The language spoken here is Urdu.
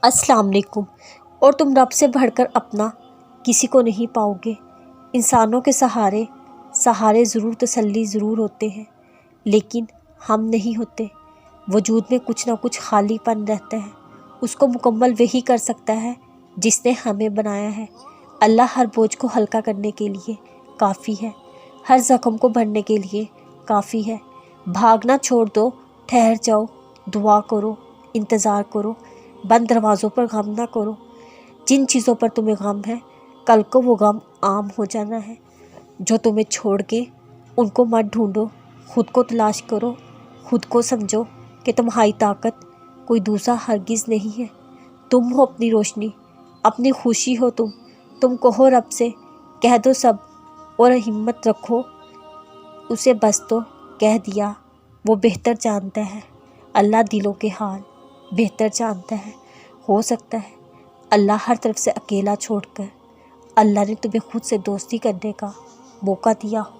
السلام علیکم۔ اور تم رب سے بڑھ کر اپنا کسی کو نہیں پاؤ گے۔ انسانوں کے سہارے ضرور، تسلی ضرور ہوتے ہیں، لیکن ہم نہیں ہوتے۔ وجود میں کچھ نہ کچھ خالی پن رہتا ہے، اس کو مکمل وہی کر سکتا ہے جس نے ہمیں بنایا ہے۔ اللہ ہر بوجھ کو ہلکا کرنے کے لیے کافی ہے، ہر زخم کو بھرنے کے لیے کافی ہے۔ بھاگنا چھوڑ دو، ٹھہر جاؤ، دعا کرو، انتظار کرو، بند دروازوں پر غم نہ کرو۔ جن چیزوں پر تمہیں غم ہے، کل کو وہ غم عام ہو جانا ہے۔ جو تمہیں چھوڑ کے، ان کو مت ڈھونڈو، خود کو تلاش کرو۔ خود کو سمجھو کہ تمہاری طاقت کوئی دوسرا ہرگز نہیں ہے۔ تم ہو اپنی روشنی، اپنی خوشی ہو تم کہو رب سے، کہہ دو سب، اور ہمت رکھو اسے بس تو کہہ دیا، وہ بہتر جانتا ہے۔ اللہ دلوں کے حال بہتر جانتا ہے۔ ہو سکتا ہے اللہ ہر طرف سے اکیلا چھوڑ کر اللہ نے تمہیں خود سے دوستی کرنے کا موقع دیا ہو۔